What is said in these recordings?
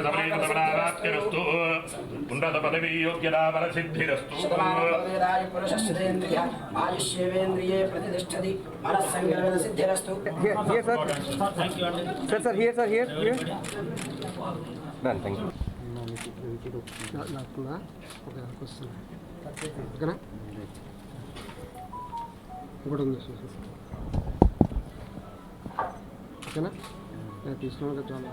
सबलीकृतमनाराप्तिरस्तु उन्नत पदवी योग्यता बलसिद्धिरस्तु पुरुषश्चेन्द्रिय आयुष्येवेन्द्रिये प्रतिष्ठति मनस्संग्रहण Siddhirastu Sir, here. Done, thank you. ఓకేనా ఇంకోటి ఉంది ఓకేనా నేను తీసుకున్నాను చాలా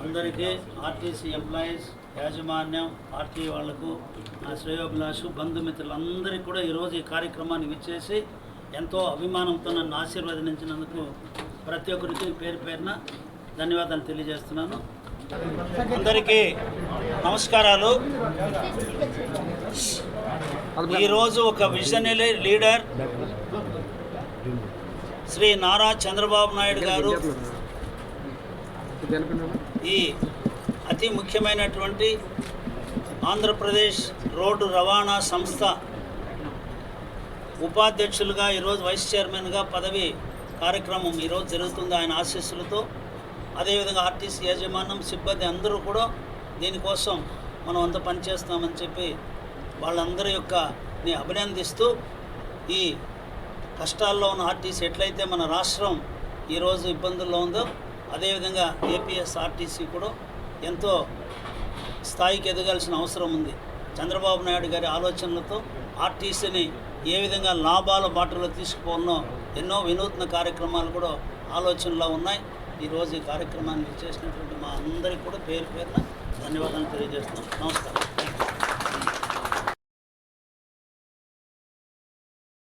అందరికీ ఆర్టీసీ ఎంప్లాయీస్ యాజమాన్యం ఆర్టీ వాళ్లకు నా శ్రేయోభిలాషు బంధుమిత్రులందరికీ కూడా ఈరోజు ఈ కార్యక్రమాన్ని విచ్చేసి ఎంతో అభిమానంతో నన్ను ఆశీర్వదించినందుకు ప్రతి ఒక్కరికి పేరు పేరున ధన్యవాదాలు తెలియజేస్తున్నాను. అందరికీ నమస్కారాలు. ఈరోజు ఒక విజనరీ లీడర్ శ్రీ నారా చంద్రబాబు నాయుడు గారు ఈ అతి ముఖ్యమైనటువంటి ఆంధ్రప్రదేశ్ రోడ్డు రవాణా సంస్థ ఉపాధ్యక్షులుగా ఈరోజు వైస్ చైర్మన్గా పదవి కార్యక్రమం ఈరోజు జరుగుతుంది ఆయన ఆశీస్సులతో. అదేవిధంగా ఆర్టీసీ యాజమాన్యం సిబ్బంది అందరూ కూడా దీనికోసం మనం అంతా పనిచేస్తామని చెప్పి వాళ్ళందరి యొక్కని అభినందిస్తూ ఈ కష్టాల్లో ఉన్న ఆర్టీసీ ఎట్లయితే మన రాష్ట్రం ఈరోజు ఇబ్బందుల్లో ఉందో అదేవిధంగా ఏపీఎస్ఆర్టీసీ కూడా ఎంతో స్థాయికి ఎదగాల్సిన అవసరం ఉంది. చంద్రబాబు నాయుడు గారి ఆలోచనలతో ఆర్టీసీని ఏ విధంగా లాభాల బాటలో తీసుకుపోన్నో ఎన్నో వినూత్న కార్యక్రమాలు కూడా ఆలోచనలో ఉన్నాయి. ఈరోజు ఈ కార్యక్రమాన్ని చేసినటువంటి మా అందరికీ కూడా పేరు పేరున ధన్యవాదాలు తెలియజేస్తున్నాం. నమస్కారం.